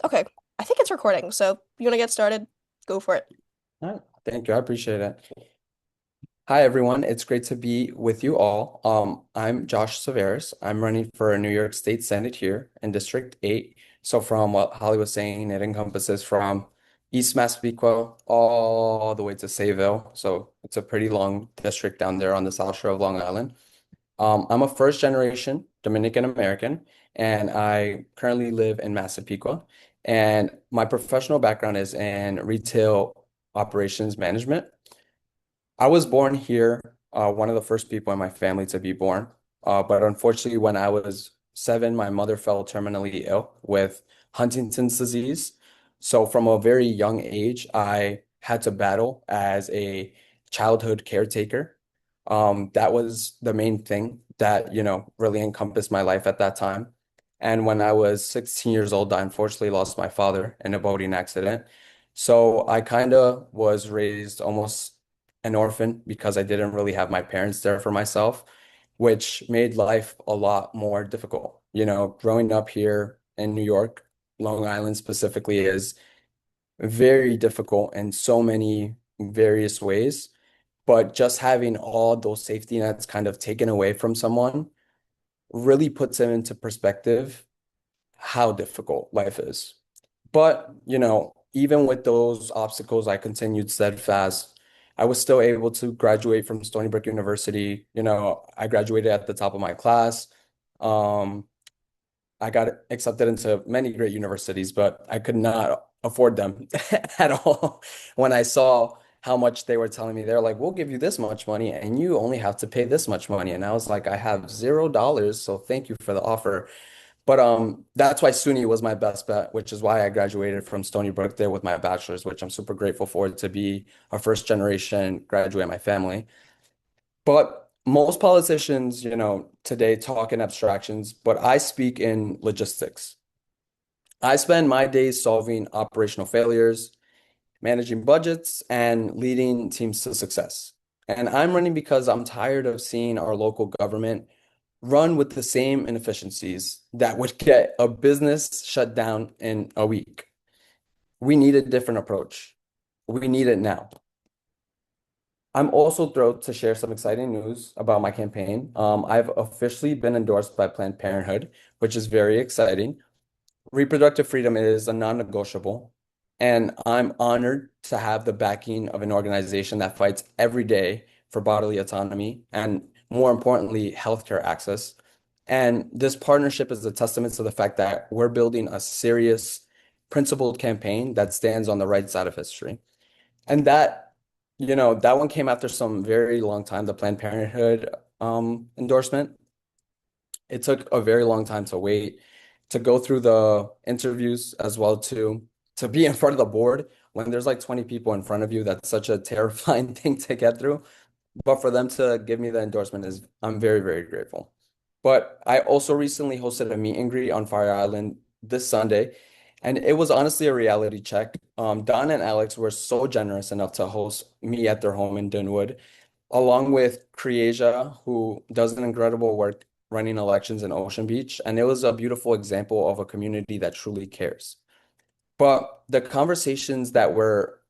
Okay, I think it's recording, so you want to get started? Go for it. All right. Thank you. I appreciate it. Hi, everyone. It's great to be with you all. I'm Josh Taveras. I'm running for New York State Senate here in District 8. So from what Holly was saying, it encompasses from East Massapequa all the way to Sayville. So it's a pretty long district down there on the South Shore of Long Island. I'm a first generation Dominican American, and I currently live in Massapequa. And my professional background is in retail operations management. I was born here, one of the first people in my family to be born. But unfortunately, when I was 7, my mother fell terminally ill with Huntington's disease. So from a very young age, I had to battle as a childhood caretaker. That was the main thing that, really encompassed my life at that time. And when I was 16 years old, I unfortunately lost my father in a boating accident. So I kind of was raised almost an orphan because I didn't really have my parents there for myself, which made life a lot more difficult. Growing up here in New York, Long Island specifically, is very difficult in so many various ways. But just having all those safety nets kind of taken away from someone really puts them into perspective how difficult life is. But, even with those obstacles, I continued steadfast. I was still able to graduate from Stony Brook University. I graduated at the top of my class. Um, I got accepted into many great universities, but I could not afford them at all. When I saw how much they were telling me, they're like, we'll give you this much money and you only have to pay this much money. And I was like, I have $0, so thank you for the offer. But that's why SUNY was my best bet, which is why I graduated from Stony Brook there with my bachelor's, which I'm super grateful for to be a first generation graduate in my family. But most politicians, today talk in abstractions, but I speak in logistics. I spend my days solving operational failures, managing budgets, and leading teams to success. And I'm running because I'm tired of seeing our local government run with the same inefficiencies that would get a business shut down in a week. We need a different approach. We need it now. I'm also thrilled to share some exciting news about my campaign. I've officially been endorsed by Planned Parenthood, which is very exciting. Reproductive freedom is a non-negotiable, and I'm honored to have the backing of an organization that fights every day for bodily autonomy and, more importantly, healthcare access. And this partnership is a testament to the fact that we're building a serious, principled campaign that stands on the right side of history. And that one came after some very long time, the Planned Parenthood endorsement. It took a very long time to wait, to go through the interviews as well to be in front of the board when there's like 20 people in front of you. That's such a terrifying thing to get through. But for them to give me the endorsement is I'm very, very grateful. But I also recently hosted a meet and greet on Fire Island this Sunday, and it was honestly a reality check. Don and Alex were so generous enough to host me at their home in Dunwood, along with Creasia, who does an incredible work running elections in Ocean Beach. And it was a beautiful example of a community that truly cares. But the conversations that were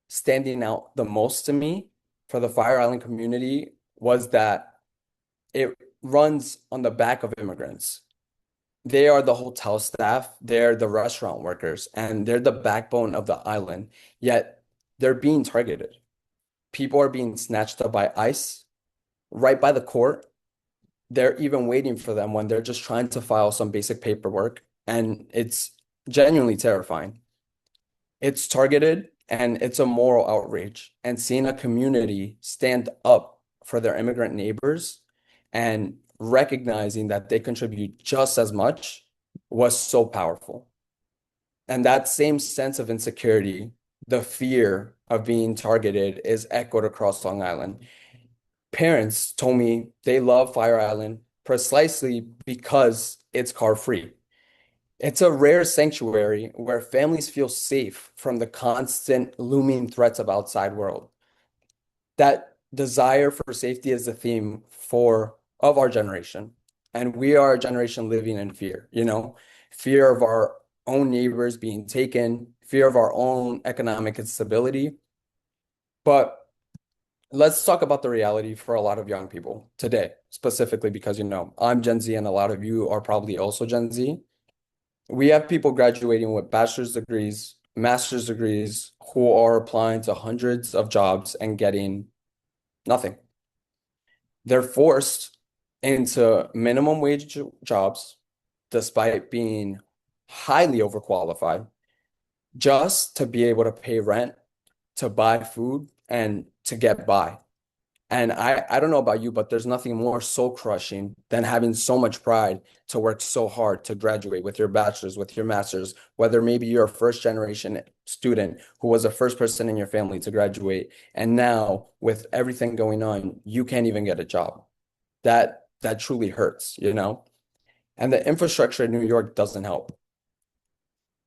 standing out the most to me for the Fire Island community was that it runs on the back of immigrants. They are the hotel staff, they're the restaurant workers, and they're the backbone of the island. Yet they're being targeted. People are being snatched up by ICE right by the court. They're even waiting for them when they're just trying to file some basic paperwork. And it's genuinely terrifying. It's targeted and it's a moral outrage. And seeing a community stand up for their immigrant neighbors and recognizing that they contribute just as much was so powerful. And that same sense of insecurity, the fear of being targeted, is echoed across Long Island. Parents told me they love Fire Island precisely because it's car free. It's a rare sanctuary where families feel safe from the constant looming threats of outside world. That desire for safety is the theme for of our generation. And we are a generation living in fear, fear of our own neighbors being taken, fear of our own economic instability. But let's talk about the reality for a lot of young people today, specifically because, I'm Gen Z and a lot of you are probably also Gen Z. We have people graduating with bachelor's degrees, master's degrees, who are applying to hundreds of jobs and getting nothing. They're forced into minimum wage jobs despite being highly overqualified just to be able to pay rent, to buy food, and to get by. And I don't know about you, but there's nothing more soul crushing than having so much pride to work so hard to graduate with your bachelor's, with your master's, whether maybe you're a first generation student who was the first person in your family to graduate. And now with everything going on, you can't even get a job. That truly hurts. And the infrastructure in New York doesn't help.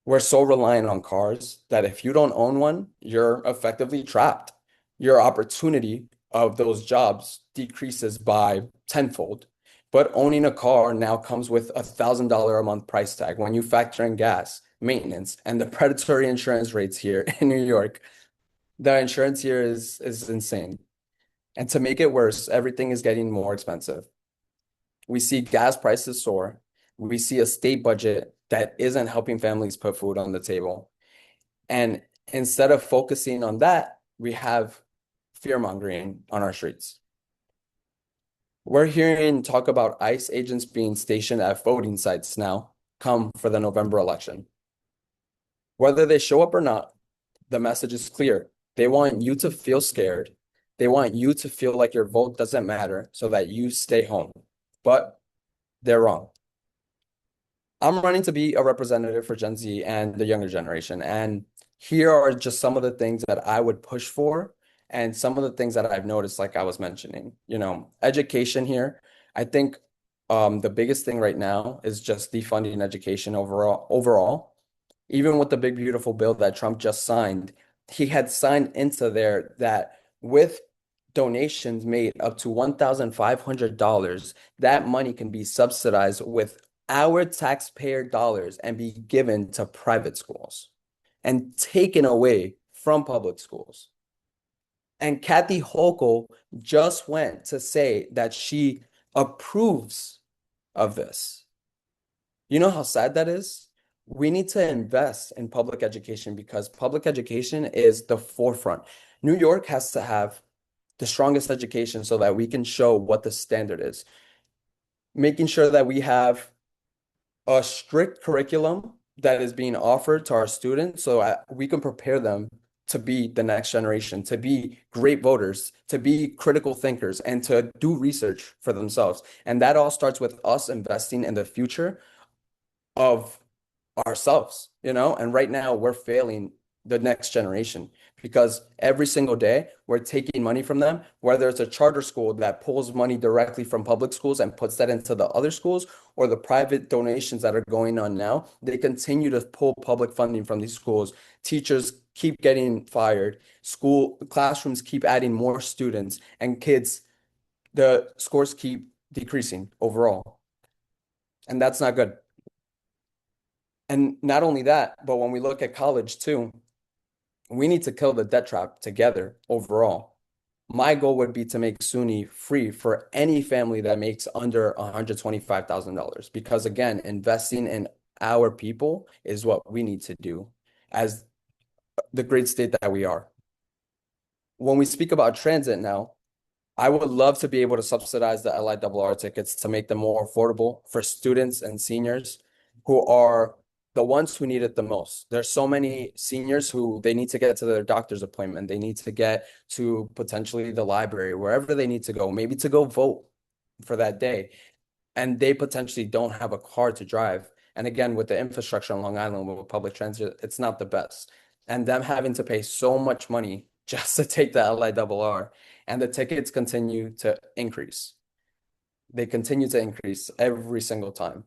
We're so reliant on cars that if you don't own one, you're effectively trapped. Your opportunity of those jobs decreases by tenfold. But owning a car now comes with $1,000 a month price tag when you factor in gas, maintenance, and the predatory insurance rates here in New York. The insurance here is insane. And to make it worse, everything is getting more expensive. We see gas prices soar. We see a state budget that isn't helping families put food on the table. And instead of focusing on that, we have fear mongering on our streets. We're hearing talk about ICE agents being stationed at voting sites now, come for the November election. Whether they show up or not, the message is clear. They want you to feel scared. They want you to feel like your vote doesn't matter so that you stay home. But they're wrong. I'm running to be a representative for Gen Z and the younger generation. And here are just some of the things that I would push for and some of the things that I've noticed, like I was mentioning. Education here. I think the biggest thing right now is just defunding education overall. Even with the big, beautiful bill that Trump just signed, he had signed into there that with donations made up to $1,500, that money can be subsidized with our taxpayer dollars and be given to private schools and taken away from public schools. And Kathy Hochul just went to say that she approves of this. You know how sad that is? We need to invest in public education because public education is the forefront. New York has to have the strongest education so that we can show what the standard is. Making sure that we have a strict curriculum that is being offered to our students so we can prepare them to be the next generation, to be great voters, to be critical thinkers, and to do research for themselves. And that all starts with us investing in the future of ourselves. And right now we're failing the next generation because every single day we're taking money from them, whether it's a charter school that pulls money directly from public schools and puts that into the other schools, or the private donations that are going on now. They continue to pull public funding from these schools. Teachers keep getting fired. School classrooms keep adding more students, and the scores keep decreasing overall. And that's not good. And not only that, but when we look at college too, we need to kill the debt trap together overall. My goal would be to make SUNY free for any family that makes under $125,000 because again, investing in our people is what we need to do as the great state that we are. When we speak about transit now, I would love to be able to subsidize the LIRR tickets to make them more affordable for students and seniors who are the ones who need it the most. There's so many seniors who they need to get to their doctor's appointment. They need to get to potentially the library, wherever they need to go, maybe to go vote for that day. And they potentially don't have a car to drive. And again, with the infrastructure on Long Island with public transit, it's not the best. And them having to pay so much money just to take the LIRR, and the tickets continue to increase. They continue to increase every single time.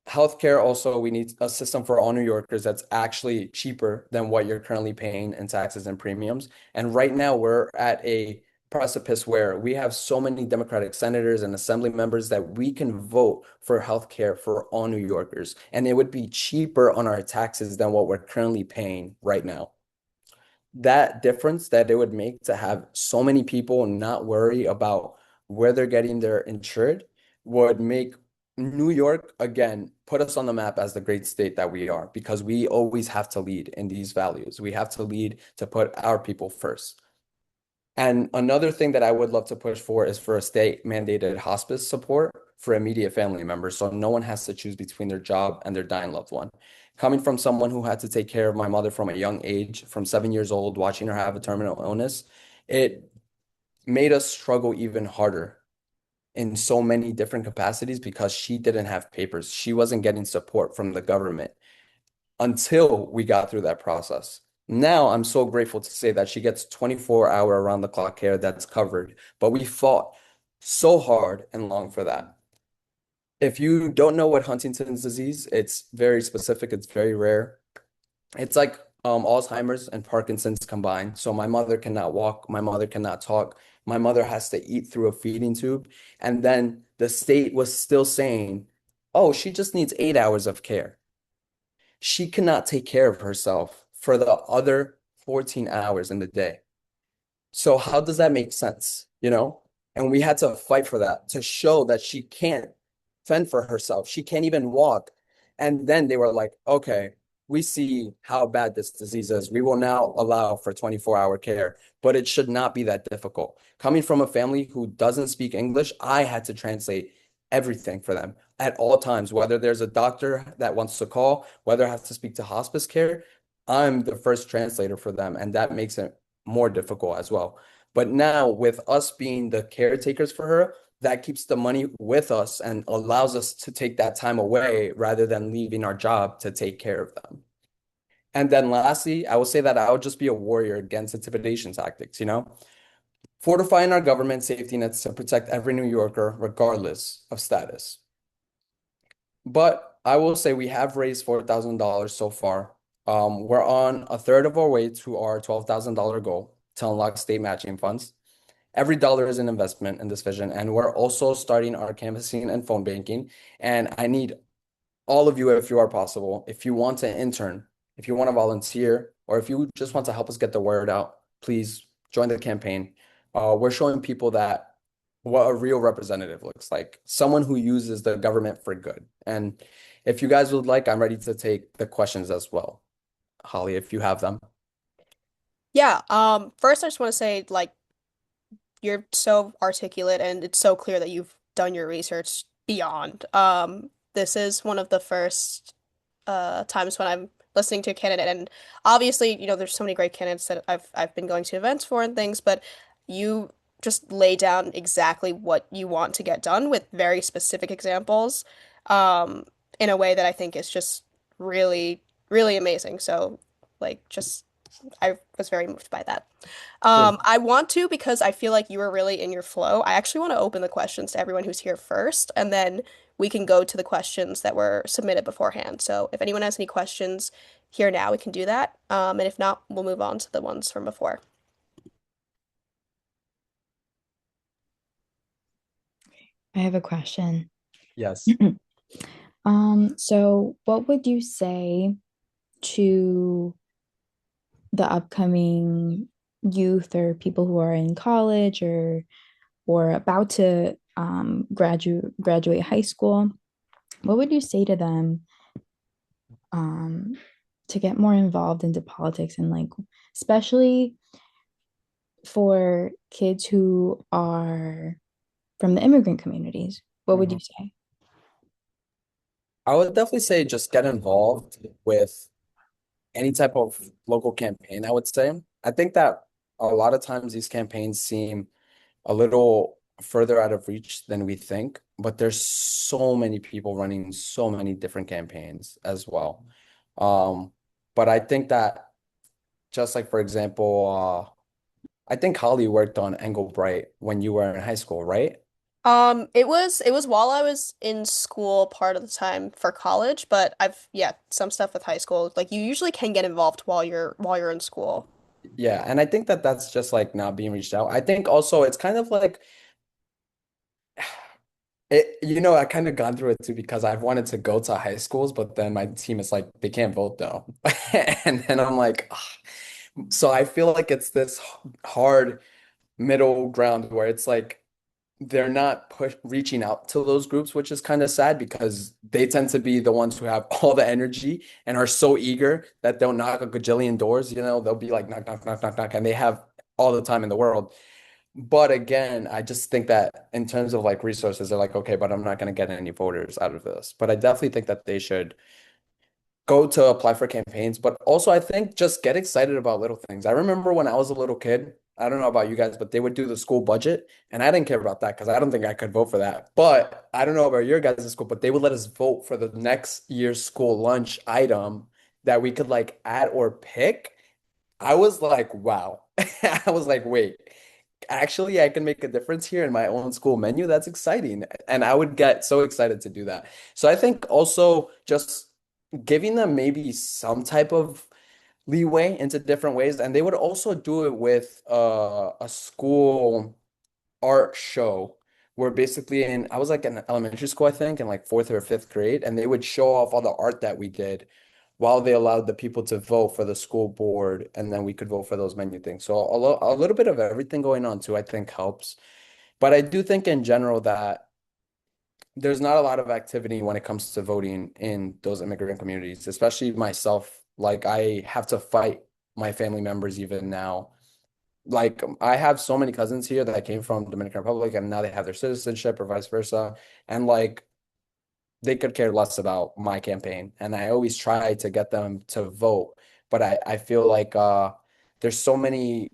Healthcare also, we need a system for all New Yorkers that's actually cheaper than what you're currently paying in taxes and premiums. And right now we're at a precipice where we have so many Democratic senators and assembly members that we can vote for health care for all New Yorkers. And it would be cheaper on our taxes than what we're currently paying right now. That difference that it would make to have so many people not worry about where they're getting their insured would make New York again put us on the map as the great state that we are because we always have to lead in these values. We have to lead to put our people first. And another thing that I would love to push for is for a state mandated hospice support for immediate family members. So no one has to choose between their job and their dying loved one. Coming from someone who had to take care of my mother from a young age, from 7 years old, watching her have a terminal illness, it made us struggle even harder in so many different capacities because she didn't have papers. She wasn't getting support from the government until we got through that process. Now I'm so grateful to say that she gets 24-hour around the clock care that's covered, but we fought so hard and long for that. If you don't know what Huntington's disease, it's very specific, it's very rare. It's like Alzheimer's and Parkinson's combined. So my mother cannot walk, my mother cannot talk, my mother has to eat through a feeding tube. And then the state was still saying, oh, she just needs 8 hours of care. She cannot take care of herself for the other 14 hours in the day. So how does that make sense? You know? And we had to fight for that to show that she can't fend for herself. She can't even walk. And then they were like, okay, we see how bad this disease is. We will now allow for 24-hour care, but it should not be that difficult. Coming from a family who doesn't speak English, I had to translate everything for them at all times, whether there's a doctor that wants to call, whether I have to speak to hospice care, I'm the first translator for them, and that makes it more difficult as well. But now, with us being the caretakers for her, that keeps the money with us and allows us to take that time away rather than leaving our job to take care of them. And then lastly, I will say that I would just be a warrior against intimidation tactics, fortifying our government safety nets to protect every New Yorker, regardless of status. But I will say we have raised $4,000 so far. We're on a third of our way to our $12,000 goal to unlock state matching funds. Every dollar is an investment in this vision, and we're also starting our canvassing and phone banking. And I need all of you, if you are possible, if you want to intern, if you want to volunteer, or if you just want to help us get the word out, please join the campaign. We're showing people that what a real representative looks like, someone who uses the government for good. And if you guys would like, I'm ready to take the questions as well. Holly, if you have them. Yeah, first I just want to say like you're so articulate and it's so clear that you've done your research beyond. This is one of the first times when I'm listening to a candidate, and obviously, there's so many great candidates that I've been going to events for and things, but you just lay down exactly what you want to get done with very specific examples, um, in a way that I think is just really, really amazing. So, like, just I was very moved by that. Good. I want to because I feel like you were really in your flow. I actually want to open the questions to everyone who's here first, and then we can go to the questions that were submitted beforehand. So if anyone has any questions here now, we can do that. And if not, we'll move on to the ones from before. I have a question. Yes. So what would you say to the upcoming youth or people who are in college or about to graduate high school? What would you say to them um to get more involved into politics and like especially for kids who are from the immigrant communities? What would Mhm. you say? I would definitely say just get involved with any type of local campaign, I would say. I think that a lot of times these campaigns seem a little further out of reach than we think, but there's so many people running so many different campaigns as well. Um, but I think that just like for example, I think Holly worked on Englebright when you were in high school, right? It was while I was in school part of the time for college, but I've yeah, some stuff with high school. Like you usually can get involved while you're in school. Yeah, and I think that that's just like not being reached out. I think also it's kind of like I kind of gone through it too because I've wanted to go to high schools, but then my team is like, they can't vote though. And then I'm like, "Ugh." So I feel like it's this hard middle ground where it's like they're not reaching out to those groups, which is kind of sad because they tend to be the ones who have all the energy and are so eager that they'll knock a gajillion doors, they'll be like knock, knock, knock, knock, knock, and they have all the time in the world. But again, I just think that in terms of like resources, they're like, okay, but I'm not going to get any voters out of this. But I definitely think that they should go to apply for campaigns, but also I think just get excited about little things. I remember when I was a little kid, I don't know about you guys, but they would do the school budget, and I didn't care about that because I don't think I could vote for that. But I don't know about your guys' school, but they would let us vote for the next year's school lunch item that we could like add or pick. I was like, wow. I was like, wait, actually, I can make a difference here in my own school menu. That's exciting. And I would get so excited to do that. So I think also just giving them maybe some type of leeway into different ways. And they would also do it with a school art show where basically I was like in elementary school, I think, in like fourth or fifth grade, and they would show off all the art that we did while they allowed the people to vote for the school board, and then we could vote for those menu things. So a little bit of everything going on too, I think helps. But I do think in general that there's not a lot of activity when it comes to voting in those immigrant communities, especially myself. Like I have to fight my family members even now. Like I have so many cousins here that came from Dominican Republic and now they have their citizenship or vice versa. And like they could care less about my campaign. And I always try to get them to vote. But I feel like there's so many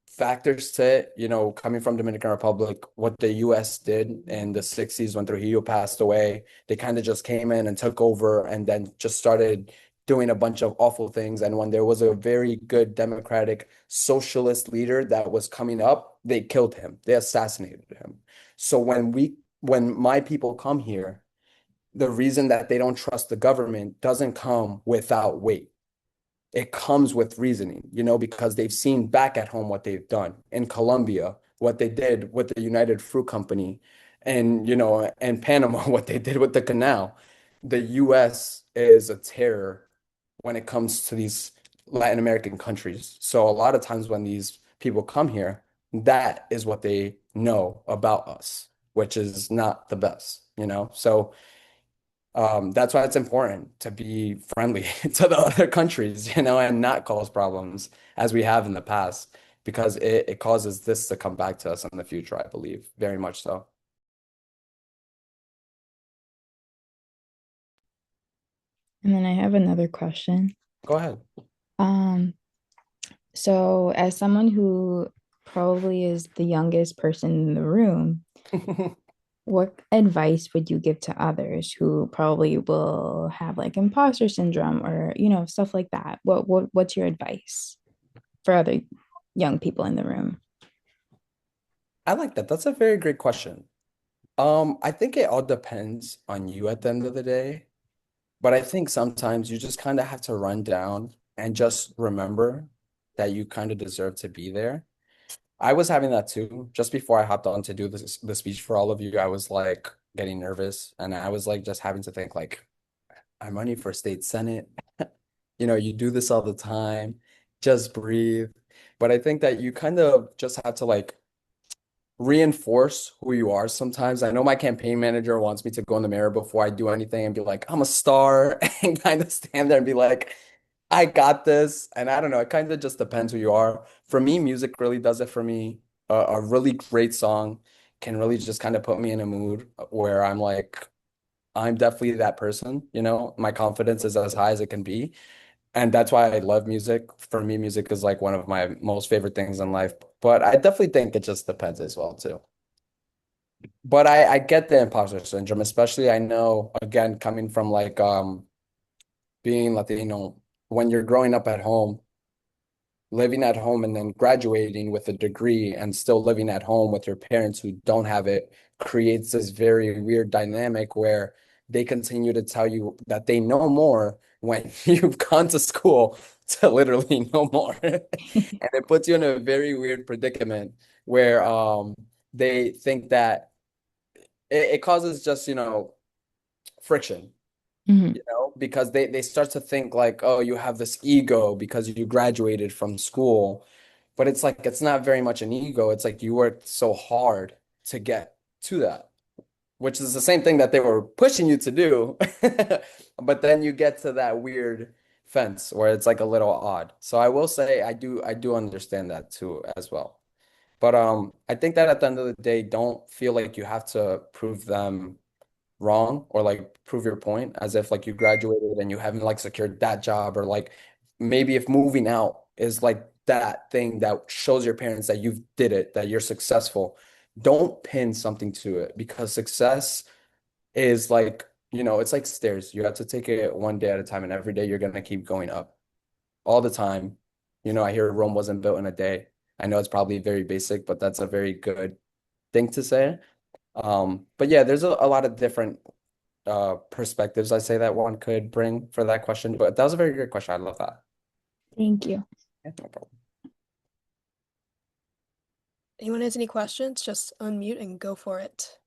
factors to it, coming from Dominican Republic, what the US did in the 60s when Trujillo passed away. They kind of just came in and took over and then just started doing a bunch of awful things. And when there was a very good democratic socialist leader that was coming up, they killed him. They assassinated him. So when my people come here, the reason that they don't trust the government doesn't come without weight. It comes with reasoning, because they've seen back at home what they've done in Colombia, what they did with the United Fruit Company, and Panama, what they did with the canal. The US is a terror when it comes to these Latin American countries. So a lot of times when these people come here, that is what they know about us, which is not the best. So that's why it's important to be friendly to the other countries, and not cause problems as we have in the past, because it causes this to come back to us in the future, I believe, very much so. And then I have another question. Go ahead. Um, so as someone who probably is the youngest person in the room, what advice would you give to others who probably will have like imposter syndrome or, stuff like that? What's your advice for other young people in the room? I like that. That's a very great question. I think it all depends on you at the end of the day, but I think sometimes you just kind of have to run down and just remember that you kind of deserve to be there. I was having that too. Just before I hopped on to do the speech for all of you, I was like getting nervous and I was like just having to think like I'm running for state senate. You do this all the time. Just breathe. But I think that you kind of just have to like reinforce who you are sometimes. I know my campaign manager wants me to go in the mirror before I do anything and be like, I'm a star and kind of stand there and be like, I got this. And I don't know, it kind of just depends who you are. For me, music really does it for me. A really great song can really just kind of put me in a mood where I'm like, I'm definitely that person. My confidence is as high as it can be. And that's why I love music. For me, music is like one of my most favorite things in life. But I definitely think it just depends as well too. But I get the imposter syndrome, especially I know again coming from like being Latino, when you're growing up at home, living at home and then graduating with a degree and still living at home with your parents who don't have it creates this very weird dynamic where they continue to tell you that they know more when you've gone to school to literally know more. And it puts you in a very weird predicament where they think that it causes just, friction, Mhm. because they start to think like, oh, you have this ego because you graduated from school. But it's like it's not very much an ego. It's like you worked so hard to get to that, which is the same thing that they were pushing you to do. But then you get to that weird fence where it's like a little odd. So I will say I do understand that too as well. But I think that at the end of the day, don't feel like you have to prove them wrong or like prove your point as if like you graduated and you haven't like secured that job, or like maybe if moving out is like that thing that shows your parents that you've did it, that you're successful. Don't pin something to it, because success is like, it's like stairs. You have to take it one day at a time, and every day you're gonna keep going up all the time. I hear Rome wasn't built in a day. I know it's probably very basic, but that's a very good thing to say. But yeah, there's a lot of different perspectives I say that one could bring for that question. But that was a very good question. I love that. Thank you. Yeah, no problem. Anyone has any questions, just unmute and go for it.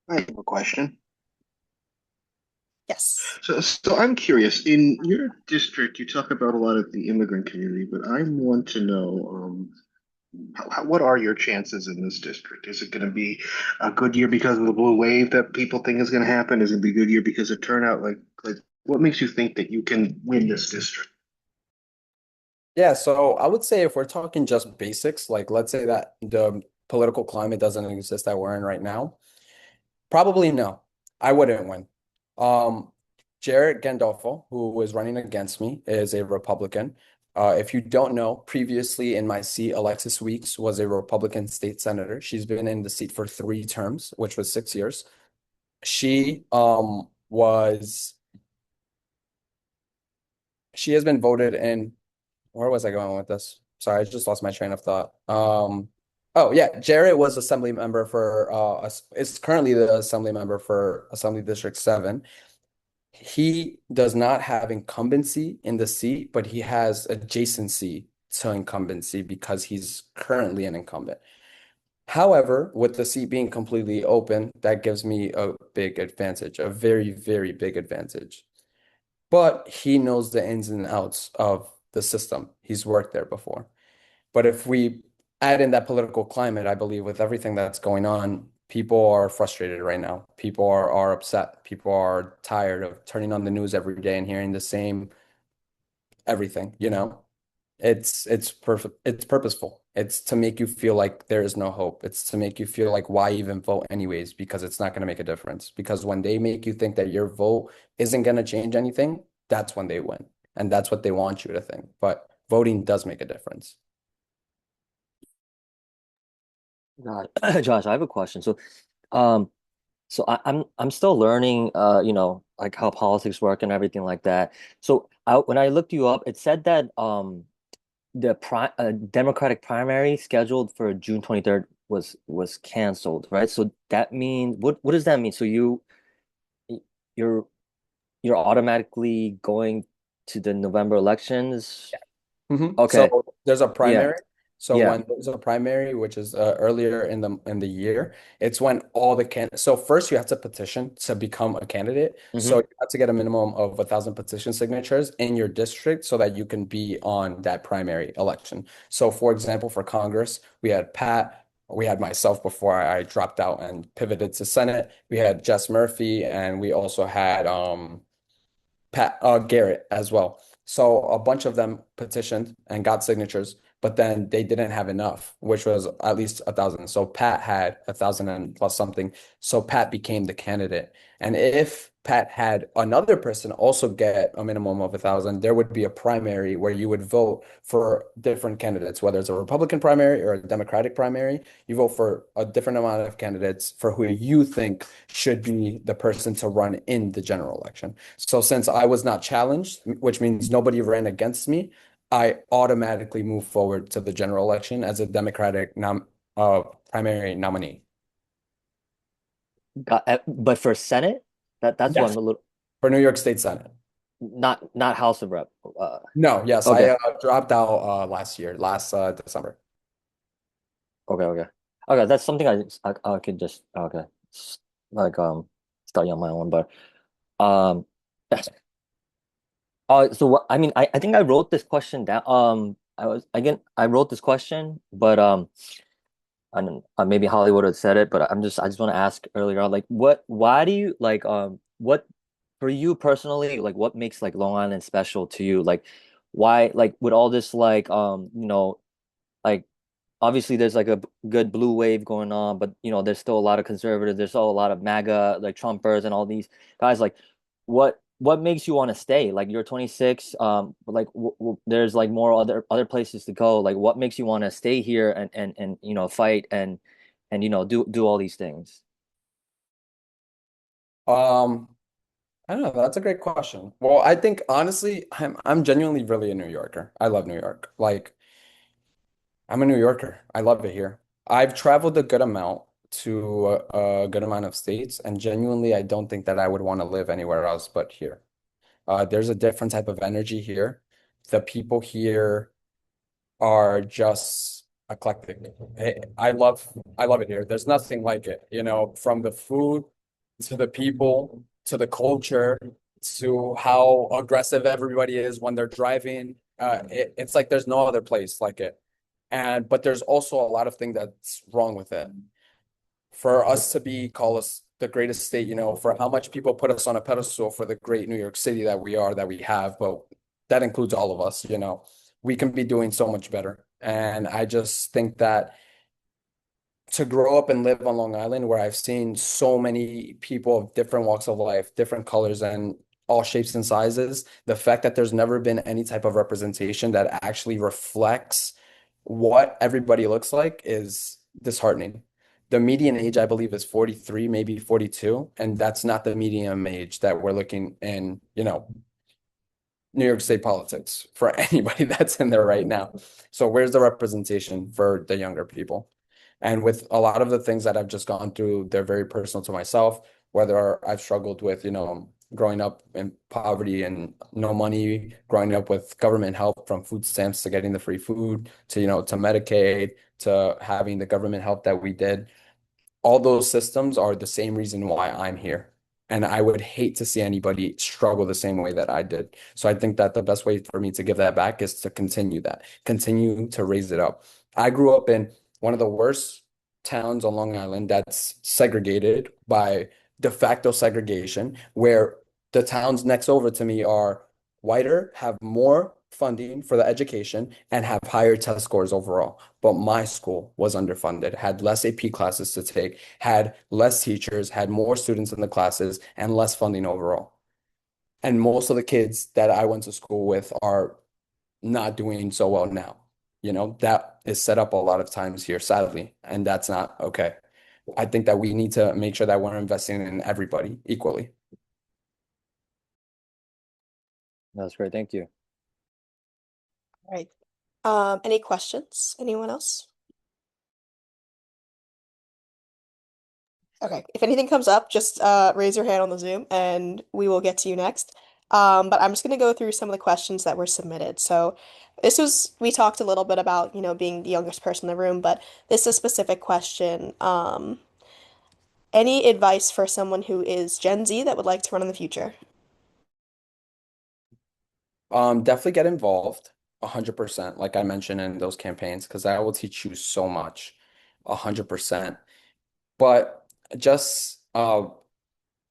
I have a question. Yes. So I'm curious. In your district, you talk about a lot of the immigrant community, but I want to know, what are your chances in this district? Is it going to be a good year because of the blue wave that people think is going to happen? Is it going to be a good year because of turnout? Like, what makes you think that you can win this district? Yeah, so I would say if we're talking just basics, like let's say that the political climate doesn't exist that we're in right now, probably no, I wouldn't win. Um, Jared Gandolfo, who is running against me, is a Republican. If you don't know, previously in my seat, Alexis Weeks was a Republican state senator. She's been in the seat for 3 terms, which was 6 years. She she has been voted in. Where was I going with this? Sorry, I just lost my train of thought. Oh yeah, Jarrett was assembly member for is currently the assembly member for Assembly District 7. He does not have incumbency in the seat, but he has adjacency to incumbency because he's currently an incumbent. However, with the seat being completely open, that gives me a big advantage, a very, very big advantage. But he knows the ins and outs of the system. He's worked there before. But if we add in that political climate, I believe with everything that's going on, people are frustrated right now. People are upset. People are tired of turning on the news every day and hearing the same everything. It's perfect. It's purposeful. It's to make you feel like there is no hope. It's to make you feel like why even vote anyways, because it's not going to make a difference. Because when they make you think that your vote isn't going to change anything, that's when they win. And that's what they want you to think. But voting does make a difference. God, Josh, I have a question. Um, I'm still learning, like how politics work and everything like that. When I looked you up, it said that the Democratic primary scheduled for June 23rd was canceled, right? So that means what does that mean? So you're you're automatically going to the November elections? Okay, So there's a yeah, primary. So yeah. when there's a primary, which is earlier in the year, it's when all the can. So first you have to petition to become a candidate. So Mm-hmm. you have to get a minimum of 1,000 petition signatures in your district so that you can be on that primary election. So for example, for Congress, we had Pat, we had myself before I dropped out and pivoted to Senate. We had Jess Murphy, and we also had Pat Garrett as well. So a bunch of them petitioned and got signatures, but then they didn't have enough, which was at least 1,000. So Pat had 1,000 and plus something. So Pat became the candidate. And if Pat had another person also get a minimum of 1,000, there would be a primary where you would vote for different candidates, whether it's a Republican primary or a Democratic primary. You vote for a different amount of candidates for who you think should be the person to run in the general election. So since I was not challenged, which means nobody ran against me, I automatically moved forward to the general election as a Democratic primary nominee. But for Senate, that's what I'm Yes, a little for New York State Senate. not House of Rep. No, yes, I Okay, dropped out last year, last December. okay. Okay, that's something I could just okay, like study on my own. But um, so what I mean, I think I wrote this question down. I wrote this question, but I don't maybe Hollywood had said it, but I just want to ask earlier on, like, why do you like, what for you personally, like, what makes like Long Island special to you? Like, why, like, with all this, like, like, obviously there's like a good blue wave going on, but there's still a lot of conservatives. There's still a lot of MAGA, like Trumpers and all these guys. Like, what makes you want to stay? Like, you're 26. But like there's like more other places to go. Like, what makes you want to stay here and fight and do all these things? Um, I don't know. That's a great question. Well, I think honestly, I'm genuinely really a New Yorker. I love New York. Like, I'm a New Yorker. I love it here. I've traveled a good amount to a good amount of states, and genuinely, I don't think that I would want to live anywhere else but here. There's a different type of energy here. The people here are just eclectic. I love it here. There's nothing like it, from the food to the people to the culture to how aggressive everybody is when they're driving. It's like there's no other place like it. But there's also a lot of things that's wrong with it. For us to be call us the greatest state, for how much people put us on a pedestal for the great New York City that we are, that we have, but that includes all of us. We can be doing so much better. And I just think that to grow up and live on Long Island, where I've seen so many people of different walks of life, different colors, and all shapes and sizes, the fact that there's never been any type of representation that actually reflects what everybody looks like is disheartening. The median age, I believe, is 43, maybe 42, and that's not the median age that we're looking in, New York State politics for anybody that's in there right now. So where's the representation for the younger people? And with a lot of the things that I've just gone through, they're very personal to myself, whether I've struggled with, growing up in poverty and no money, growing up with government help from food stamps to getting the free food to, to Medicaid, to having the government help that we did. All those systems are the same reason why I'm here. And I would hate to see anybody struggle the same way that I did. So I think that the best way for me to give that back is to continue that, continue to raise it up. I grew up in one of the worst towns on Long Island that's segregated by de facto segregation, where the towns next over to me are whiter, have more funding for the education, and have higher test scores overall. But my school was underfunded, had less AP classes to take, had less teachers, had more students in the classes, and less funding overall. And most of the kids that I went to school with are not doing so well now. That is set up a lot of times here, sadly, and that's not okay. I think that we need to make sure that we're investing in everybody equally. That's great. Thank you. All right. Any questions? Anyone else? Okay. If anything comes up, just raise your hand on the Zoom and we will get to you next. But I'm just going to go through some of the questions that were submitted. So we talked a little bit about, being the youngest person in the room, but this is a specific question. Any advice for someone who is Gen Z that would like to run in the future? Definitely get involved 100%, like I mentioned in those campaigns, because that will teach you so much, 100%. But just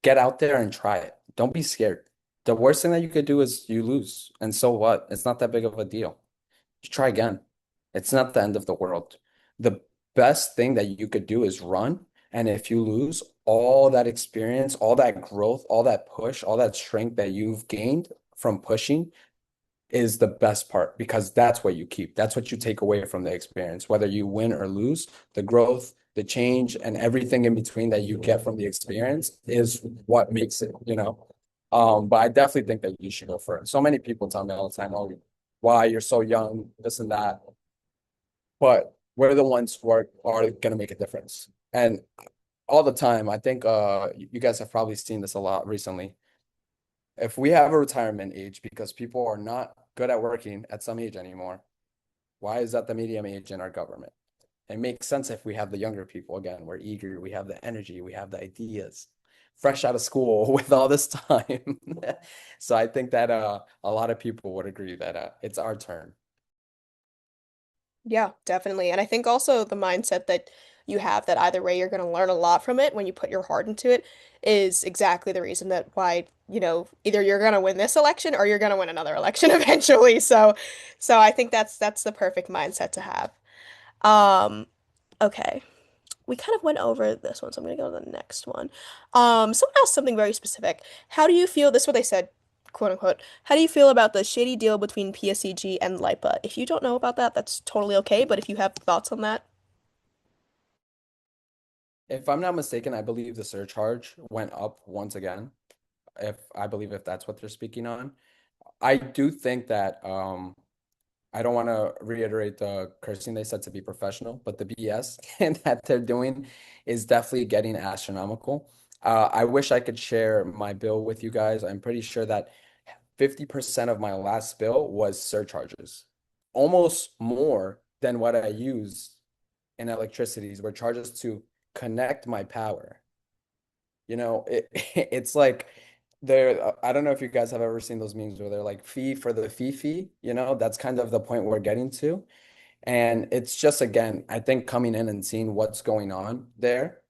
get out there and try it. Don't be scared. The worst thing that you could do is you lose. And so what? It's not that big of a deal. You try again. It's not the end of the world. The best thing that you could do is run. And if you lose, all that experience, all that growth, all that push, all that strength that you've gained from pushing is the best part, because that's what you keep. That's what you take away from the experience, whether you win or lose. The growth, the change, and everything in between that you get from the experience is what makes it. But I definitely think that you should go for it. So many people tell me all the time, "Oh, why you're so young, this and that." But we're the ones who are going to make a difference. And all the time. I think you guys have probably seen this a lot recently. If we have a retirement age because people are not good at working at some age anymore, why is that the medium age in our government? It makes sense if we have the younger people again. We're eager, we have the energy, we have the ideas, fresh out of school with all this time. So I think that a lot of people would agree that it's our turn. Yeah, definitely. And I think also the mindset that you have that either way you're going to learn a lot from it when you put your heart into it is exactly the reason that why, either you're going to win this election or you're going to win another election eventually. So I think that's the perfect mindset to have. Um, okay. We kind of went over this one, so I'm gonna go to the next one. Someone asked something very specific. How do you feel, this is what they said, quote unquote, how do you feel about the shady deal between PSEG and LIPA? If you don't know about that, that's totally okay, but if you have thoughts on that, If I'm not mistaken, I believe the surcharge went up once again. If that's what they're speaking on. I do think that I don't want to reiterate the cursing they said to be professional, but the BS that they're doing is definitely getting astronomical. I wish I could share my bill with you guys. I'm pretty sure that 50% of my last bill was surcharges, almost more than what I use in electricities were charges to connect my power. It's like I don't know if you guys have ever seen those memes where they're like fee for the fee, that's kind of the point we're getting to. And it's just, again, I think coming in and seeing what's going on there,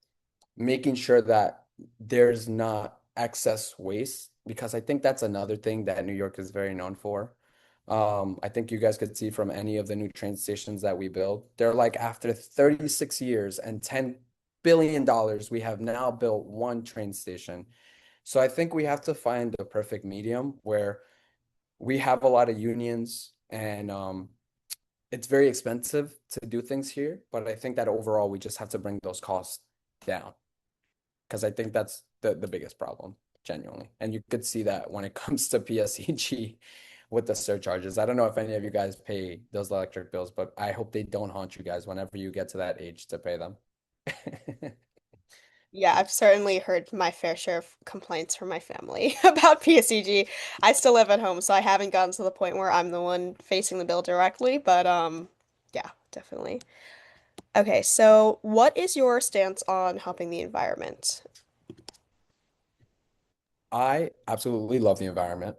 making sure that there's not excess waste, because I think that's another thing that New York is very known for. I think you guys could see from any of the new train stations that we build, they're like after 36 years and $10 billion, we have now built one train station. So I think we have to find the perfect medium where we have a lot of unions and it's very expensive to do things here, but I think that overall we just have to bring those costs down because I think that's the biggest problem, genuinely. And you could see that when it comes to PSEG with the surcharges. I don't know if any of you guys pay those electric bills, but I hope they don't haunt you guys whenever you get to that age to pay them. yeah, I've certainly heard my fair share of complaints from my family about PSEG. I still live at home, so I haven't gotten to the point where I'm the one facing the bill directly, but yeah, definitely. Okay, so what is your stance on helping the environment? I absolutely love the environment.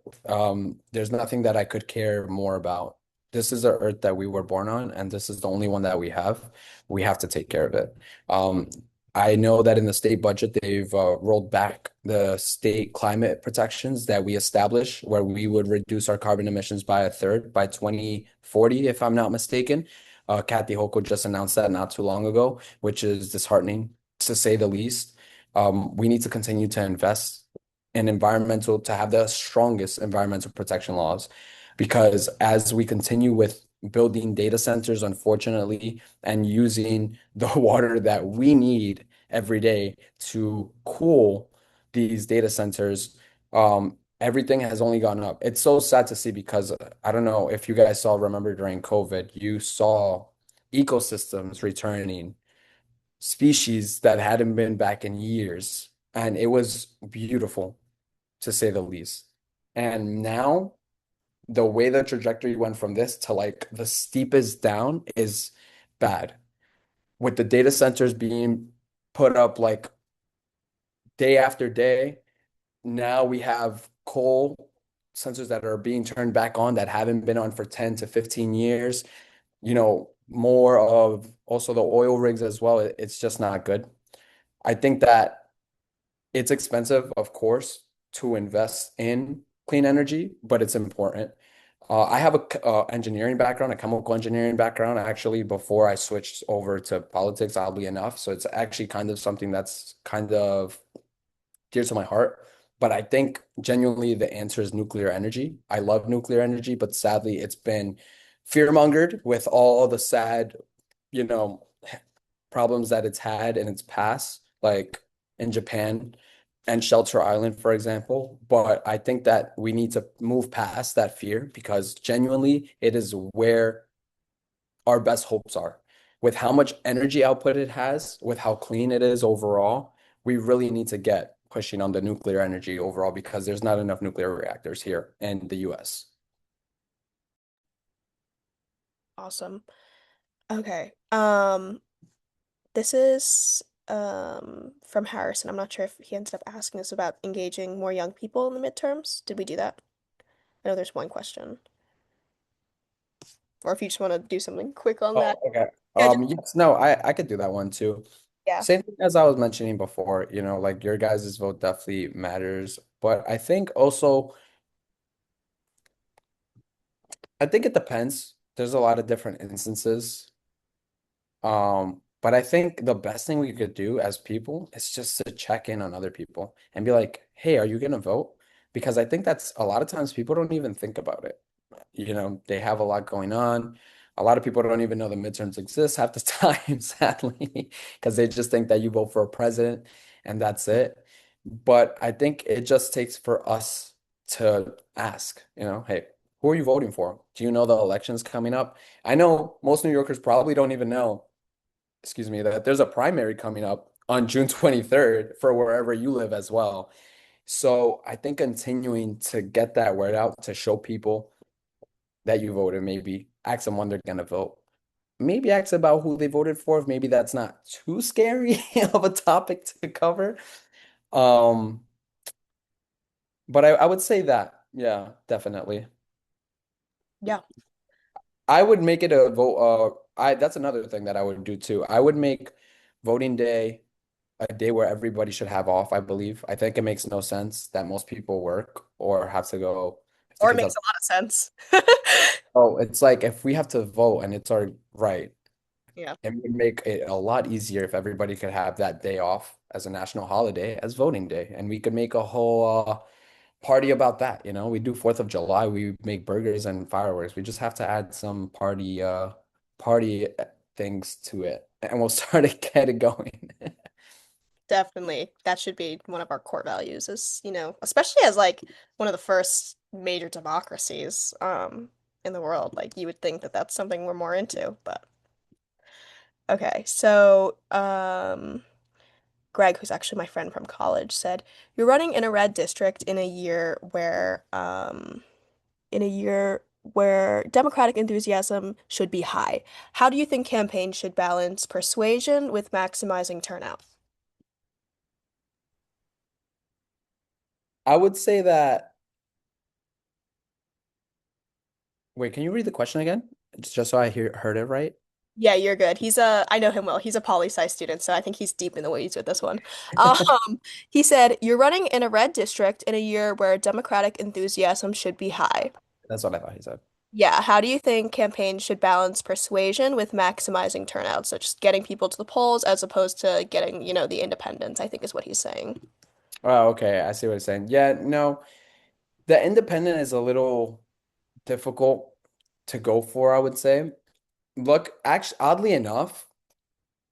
There's nothing that I could care more about. This is the earth that we were born on, and this is the only one that we have. We have to take care of it. Um, I know that in the state budget, they've rolled back the state climate protections that we established, where we would reduce our carbon emissions by a third by 2040, if I'm not mistaken. Kathy Hochul just announced that not too long ago, which is disheartening to say the least. We need to continue to invest and environmental to have the strongest environmental protection laws. Because as we continue with building data centers, unfortunately, and using the water that we need every day to cool these data centers, everything has only gone up. It's so sad to see because I don't know if you guys remember during COVID, you saw ecosystems returning, species that hadn't been back in years, and it was beautiful to say the least. And now the way the trajectory went from this to like the steepest down is bad. With the data centers being put up like day after day, now we have coal sensors that are being turned back on that haven't been on for 10 to 15 years. More of also the oil rigs as well. It's just not good. I think that it's expensive, of course, to invest in clean energy, but it's important. I have a engineering background, a chemical engineering background, actually, before I switched over to politics, oddly enough. So it's actually kind of something that's kind of dear to my heart. But I think genuinely the answer is nuclear energy. I love nuclear energy, but sadly, it's been fear-mongered with all the sad, you know, problems that it's had in its past, like in Japan and Shelter Island, for example. But I think that we need to move past that fear because genuinely it is where our best hopes are. with how much energy output it has, with how clean it is overall, we really need to get pushing on the nuclear energy overall because there's not enough nuclear reactors here in the US. Awesome. Okay. This is from Harrison. I'm not sure if he ended up asking us about engaging more young people in the midterms. Did we do that? I know there's one question. Or if you just want to do something quick on that. Oh, okay. Yeah, just, Yes, no, I could do that one too. yeah. Same thing as I was mentioning before, like your guys' vote definitely matters. But I think it depends. There's a lot of different instances. But I think the best thing we could do as people is just to check in on other people and be like, hey, are you gonna vote? Because I think that's a lot of times people don't even think about it. They have a lot going on. A lot of people don't even know the midterms exist half the time, sadly, because they just think that you vote for a president and that's it. But I think it just takes for us to ask, hey, who are you voting for? Do you know the elections coming up? I know most New Yorkers probably don't even know, excuse me, that there's a primary coming up on June 23rd for wherever you live as well. So I think continuing to get that word out to show people that you voted, maybe ask them when they're gonna vote. Maybe ask about who they voted for, if maybe that's not too scary of a topic to cover. Um, but I would say that, yeah, definitely. Yeah. I would make it a vote. I That's another thing that I would do too. I would make voting day a day where everybody should have off, I believe. I think it makes no sense that most people work or have to go if the Or it kids makes have. a lot of sense. Oh, it's like if we have to vote and it's our right, Yeah, it would make it a lot easier if everybody could have that day off as a national holiday, as voting day, and we could make a whole party about that. We do 4th of July, we make burgers and fireworks. We just have to add some party things to it, and we'll start it, get it going. definitely. That should be one of our core values is, especially as like one of the first major democracies in the world. Like you would think that that's something we're more into, but okay. So, Greg, who's actually my friend from college, said, "You're running in a red district in a year where democratic enthusiasm should be high. How do you think campaigns should balance persuasion with maximizing turnout?" I would say that, wait, can you read the question again? Just so I heard it right. Yeah, you're good. I know him well. He's a poli-sci student, so I think he's deep in the weeds with this one. He said, "You're running in a red district in a year where democratic enthusiasm should be high. That's what I thought he said. Yeah, how do you think campaigns should balance persuasion with maximizing turnout? So just getting people to the polls as opposed to getting, the independents, I think is what he's saying. Oh, okay. I see what you're saying. Yeah, no, the independent is a little difficult to go for, I would say. Look, actually, oddly enough,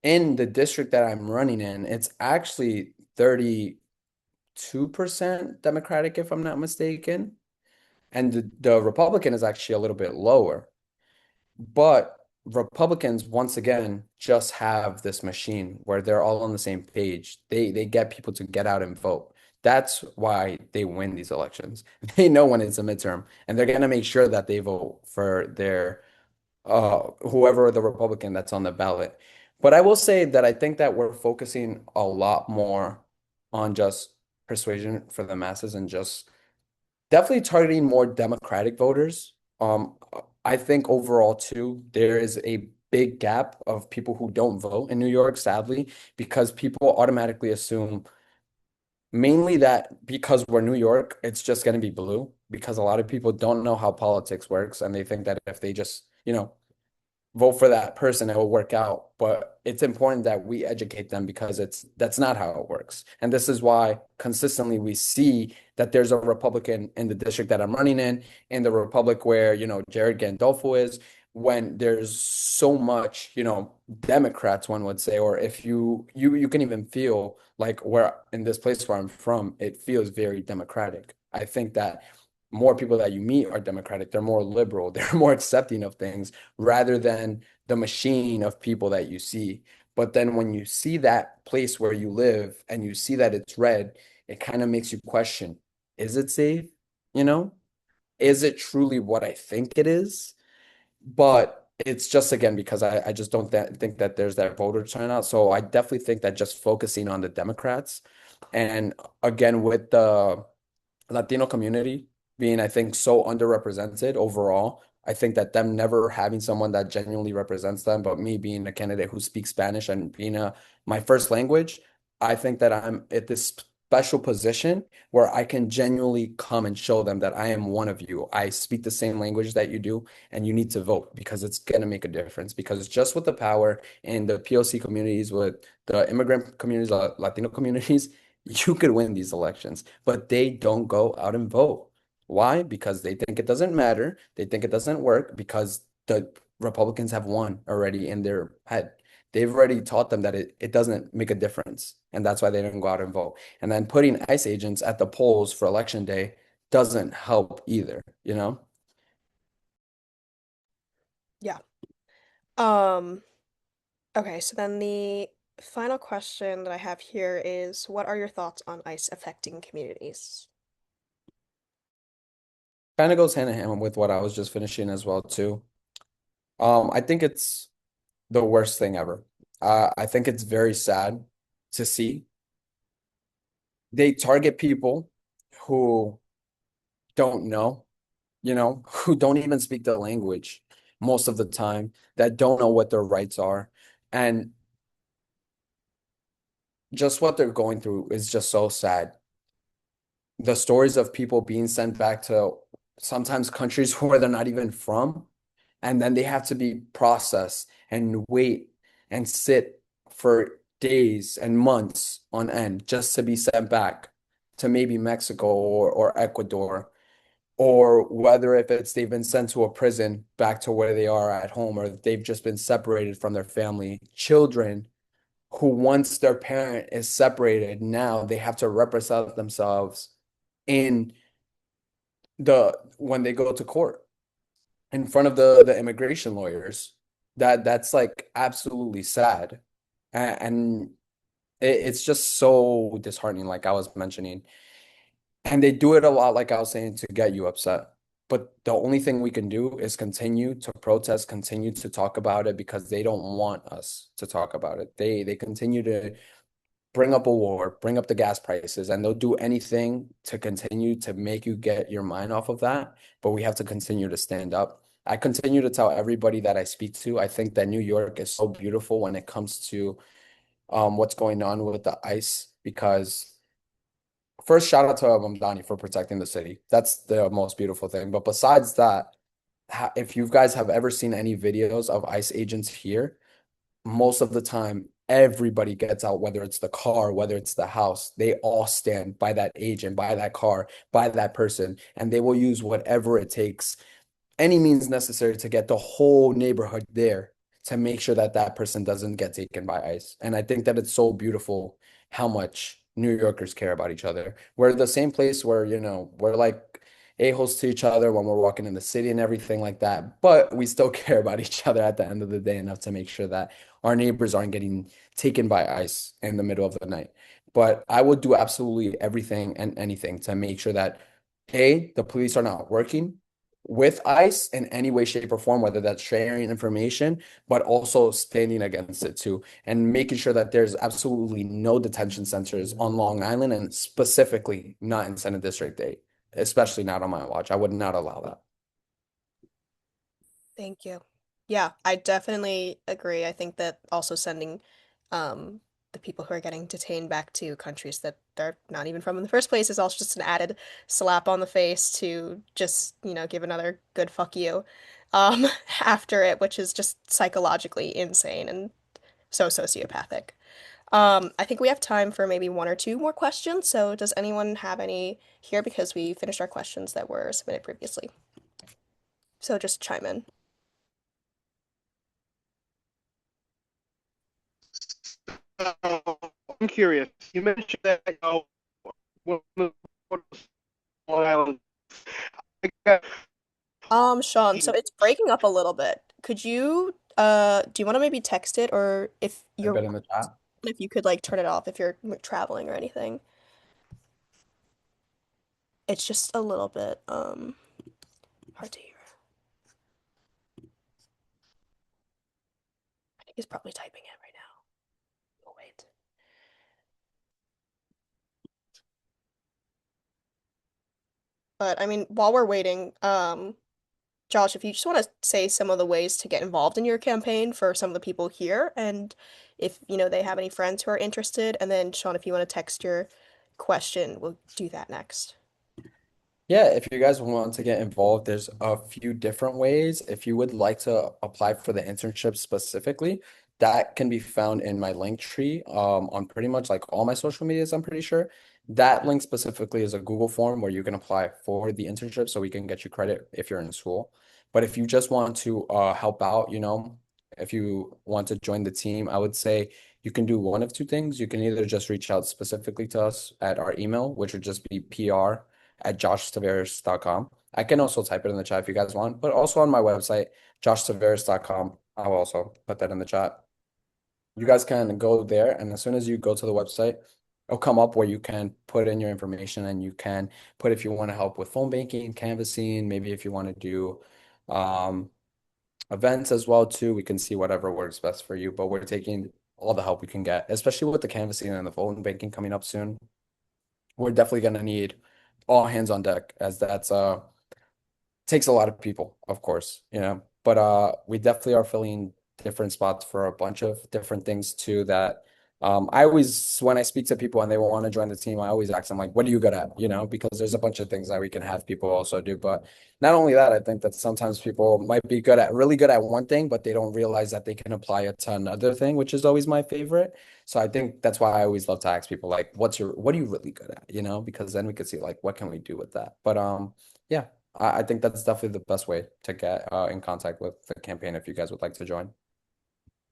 in the district that I'm running in, it's actually 32% Democratic, if I'm not mistaken. And the Republican is actually a little bit lower. But Republicans, once again, just have this machine where they're all on the same page. They get people to get out and vote. That's why they win these elections. They know when it's a midterm, and they're gonna make sure that they vote for their whoever the Republican that's on the ballot. But I will say that I think that we're focusing a lot more on just persuasion for the masses and just definitely targeting more Democratic voters. I think overall too, there is a big gap of people who don't vote in New York, sadly, because people automatically assume mainly that because we're New York, it's just going to be blue because a lot of people don't know how politics works and they think that if they just, vote for that person, it will work out. But it's important that we educate them because that's not how it works. And this is why consistently we see that there's a Republican in the district that I'm running in the Republic where, Jared Gandolfo is, when there's so much, Democrats, one would say, or if you can even feel like where in this place where I'm from, it feels very Democratic. I think that more people that you meet are democratic. They're more liberal. They're more accepting of things rather than the machine of people that you see. But then when you see that place where you live and you see that it's red, it kind of makes you question, is it safe? You know, is it truly what I think it is? But it's just again because I just don't think that there's that voter turnout. So I definitely think that just focusing on the Democrats and again with the Latino community being, I think, so underrepresented overall. I think that them never having someone that genuinely represents them, but me being a candidate who speaks Spanish and being my first language, I think that I'm at this special position where I can genuinely come and show them that I am one of you. I speak the same language that you do, and you need to vote because it's going to make a difference. Because just with the power in the POC communities, with the immigrant communities, Latino communities, you could win these elections, but they don't go out and vote. Why? Because they think it doesn't matter. They think it doesn't work because the Republicans have won already in their head. They've already taught them that it doesn't make a difference. And that's why they didn't go out and vote. And then putting ICE agents at the polls for election day doesn't help either, you know? Yeah. Um, okay, so then the final question that I have here is what are your thoughts on ICE affecting communities? Kind of goes hand in hand with what I was just finishing as well, too. I think it's the worst thing ever. I think it's very sad to see. They target people who don't know, who don't even speak the language most of the time, that don't know what their rights are. And just what they're going through is just so sad. The stories of people being sent back to sometimes countries where they're not even from, and then they have to be processed and wait and sit for days and months on end just to be sent back to maybe Mexico or Ecuador, or whether if it's they've been sent to a prison back to where they are at home, or they've just been separated from their family. Children who once their parent is separated, now they have to represent themselves in when they go to court in front of the immigration lawyers. That's like absolutely sad. And it's just so disheartening, like I was mentioning. And they do it a lot, like I was saying, to get you upset. But the only thing we can do is continue to protest, continue to talk about it because they don't want us to talk about it. They continue to bring up a war, bring up the gas prices, and they'll do anything to continue to make you get your mind off of that. But we have to continue to stand up. I continue to tell everybody that I speak to, I think that New York is so beautiful when it comes to what's going on with the ICE because first, shout out to Mamdani for protecting the city. That's the most beautiful thing. But besides that, if you guys have ever seen any videos of ICE agents here, most of the time, everybody gets out, whether it's the car, whether it's the house, they all stand by that agent, by that car, by that person, and they will use whatever it takes, any means necessary to get the whole neighborhood there to make sure that that person doesn't get taken by ICE. And I think that it's so beautiful how much New Yorkers care about each other. We're the same place where, we're like a-holes to each other when we're walking in the city and everything like that. But we still care about each other at the end of the day enough to make sure that our neighbors aren't getting taken by ICE in the middle of the night. But I would do absolutely everything and anything to make sure that A, the police are not working with ICE in any way, shape, or form, whether that's sharing information, but also standing against it too, and making sure that there's absolutely no detention centers on Long Island and specifically not in Senate District 8, especially not on my watch. I would not allow that. Thank you. Yeah, I definitely agree. I think that also sending um the people who are getting detained back to countries that they're not even from in the first place is also just an added slap on the face to just, give another good fuck you after it, which is just psychologically insane and so sociopathic. I think we have time for maybe one or two more questions. So does anyone have any here because we finished our questions that were submitted previously? So just chime in. I'm curious. You mentioned that one of the Long Island. Sean, so it's breaking up a little bit. Could you do you want to maybe text it, or I bet in the chat. if you could like turn it off if you're traveling or anything? It's just a little bit hard to hear. I think he's probably typing it right now. Oh wait. But I mean, while we're waiting, Josh, if you just want to say some of the ways to get involved in your campaign for some of the people here, and if they have any friends who are interested, and then Sean, if you want to text your question, we'll do that next. Yeah, if you guys want to get involved, there's a few different ways. If you would like to apply for the internship specifically, that can be found in my link tree on pretty much like all my social medias, I'm pretty sure. That link specifically is a Google form where you can apply for the internship so we can get you credit if you're in school. But if you just want to help out, if you want to join the team, I would say you can do one of two things. You can either just reach out specifically to us at our email, which would just be pr@joshtaveras.com. I can also type it in the chat if you guys want, but also on my website, joshtaveras.com. I'll also put that in the chat. You guys can go there, and as soon as you go to the website, it'll come up where you can put in your information and you can put if you want to help with phone banking, canvassing, maybe if you want to do um, events as well too. We can see whatever works best for you, but we're taking all the help we can get, especially with the canvassing and the phone banking coming up soon. We're definitely going to need all hands on deck as that's takes a lot of people, of course, but we definitely are filling different spots for a bunch of different things too that I always when I speak to people and they want to join the team, I always ask them like, what are you good at? Because there's a bunch of things that we can have people also do. But not only that, I think that sometimes people might be really good at one thing, but they don't realize that they can apply it to another thing, which is always my favorite. So I think that's why I always love to ask people like, what are you really good at? Because then we could see like what can we do with that. But yeah. I think that's definitely the best way to get in contact with the campaign if you guys would like to join.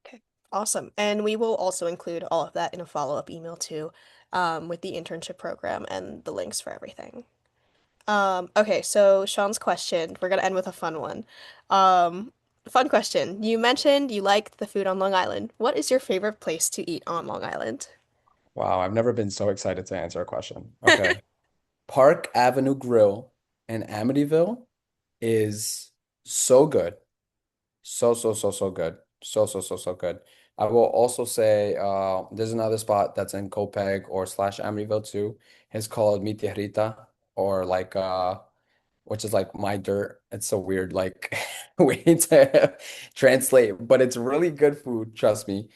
Okay, awesome. And we will also include all of that in a follow-up email too, with the internship program and the links for everything. Okay, so Sean's question, we're gonna end with a fun one. Fun question. You mentioned you liked the food on Long Island. What is your favorite place to eat on Long Island? Wow, I've never been so excited to answer a question. Okay. Park Avenue Grill in Amityville is so good. So, so, so, so good. So, so, so, so good. I will also say there's another spot that's in Copeg or slash Amityville too. It's called Mi Tierrita or like which is like my dirt. It's so weird, like way to translate, but it's really good food, trust me.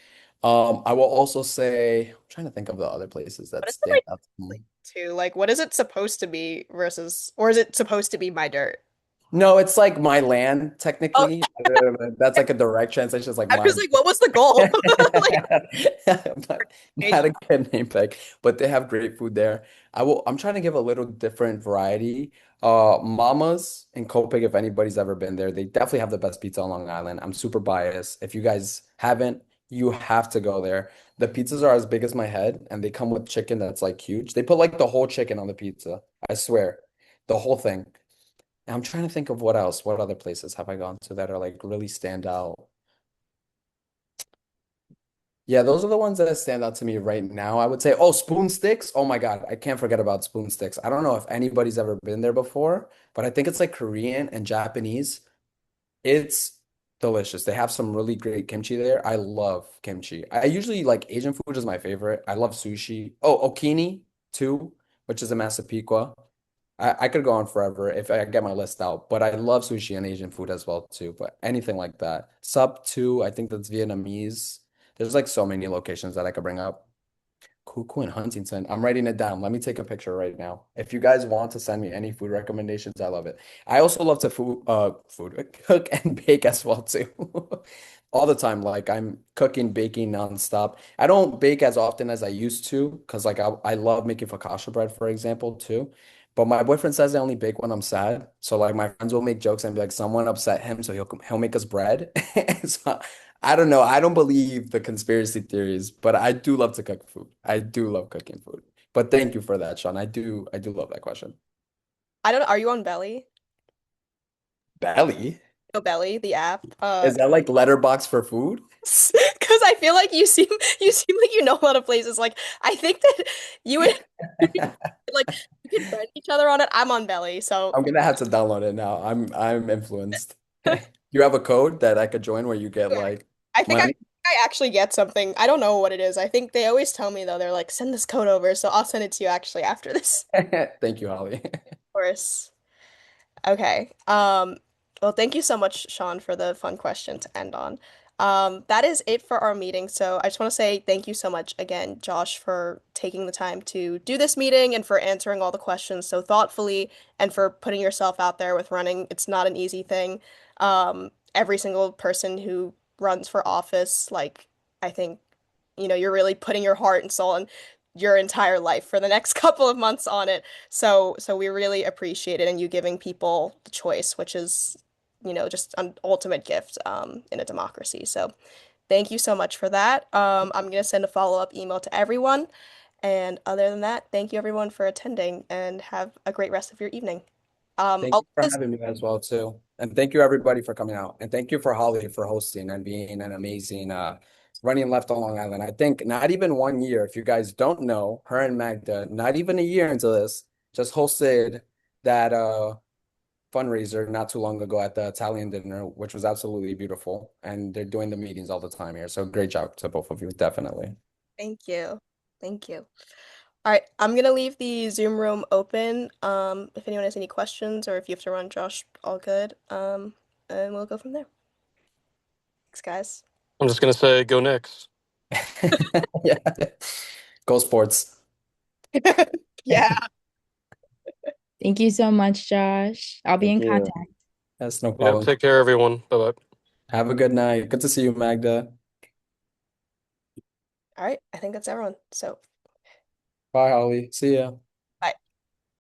I will also say, I'm trying to think of the other places What that is the stand right out to me. translate to? Like, what is it supposed to be versus, or is it supposed to be my dirt? No, it's like my land, Oh, technically. That's like a direct translation. It's like I was my like, what was the goal? Like, not, not a good name pick, but they have great food there. I'm trying to give a little different variety. Mama's in Copic, if anybody's ever been there, they definitely have the best pizza on Long Island. I'm super biased. If you guys haven't, you have to go there. The pizzas are as big as my head, and they come with chicken that's like huge. They put like the whole chicken on the pizza. I swear, the whole thing. And I'm trying to think of what else. What other places have I gone to that are like really stand out? Yeah, those are the ones that stand out to me right now. I would say, oh, Spoon Sticks. Oh my God, I can't forget about Spoon Sticks. I don't know if anybody's ever been there before, but I think it's like Korean and Japanese. It's delicious. They have some really great kimchi there. I love kimchi. I usually like Asian food is my favorite. I love sushi. Oh, okini too, which is a Massapequa. I could go on forever if I get my list out, but I love sushi and Asian food as well too. But anything like that. Sup too, I think that's Vietnamese. There's like so many locations that I could bring up. Cuckoo in Huntington. I'm writing it down. Let me take a picture right now. If you guys want to send me any food recommendations, I love it. I also love to cook and bake as well too. All the time. Like I'm cooking, baking nonstop. I don't bake as often as I used to because like I love making focaccia bread, for example, too. But my boyfriend says I only bake when I'm sad. So like my friends will make jokes and be like, someone upset him, so he'll make us bread. So I don't know. I don't believe the conspiracy theories, but I do love to cook food. I do love cooking food. But thank you for that, Sean. I do love that question. I don't know. Are you on Belly? Belly? No Belly, the app. Is that like letterbox for food? Because I feel like you seem like you know a lot of places. Like I think that you would like you could friend each other on it. I'm on Belly, so I'm gonna have to download it now. I'm influenced. You have a code that I could join where you get like I think money? I actually get something. I don't know what it is. I think they always tell me though. They're like, send this code over, so I'll send it to you actually after this. Thank you, Holly. Of course. Okay. Well, thank you so much, Sean, for the fun question to end on. That is it for our meeting. So I just want to say thank you so much again, Josh, for taking the time to do this meeting and for answering all the questions so thoughtfully and for putting yourself out there with running. It's not an easy thing. Every single person who runs for office, like, I think, you're really putting your heart and soul and your entire life for the next couple of months on it. So we really appreciate it and you giving people the choice, which is, just an ultimate gift in a democracy. So thank you so much for that. I'm gonna send a follow-up email to everyone. And other than that, thank you everyone for attending and have a great rest of your evening. Thank I'll you for this having me as well too. And thank you everybody for coming out. And thank you for Holly for hosting and being an amazing running left on Long Island. I think not even 1 year, if you guys don't know, her and Magda, not even a year into this, just hosted that fundraiser not too long ago at the Italian dinner, which was absolutely beautiful. And they're doing the meetings all the time here. So great job to both of you, definitely. Thank you. Thank you. All right, I'm gonna leave the Zoom room open. If anyone has any questions or if you have to run, Josh, all good. And we'll go from there. Thanks, guys. I'm just gonna say go Knicks. Yeah. Go sports. Yeah. Thank you so much, Josh. I'll be Thank in you. contact. That's no Yep, problem. take care, everyone. Bye bye. Have a good night. Good to see you, Magda. All right, I think that's everyone. So. Bye, Holly. See ya.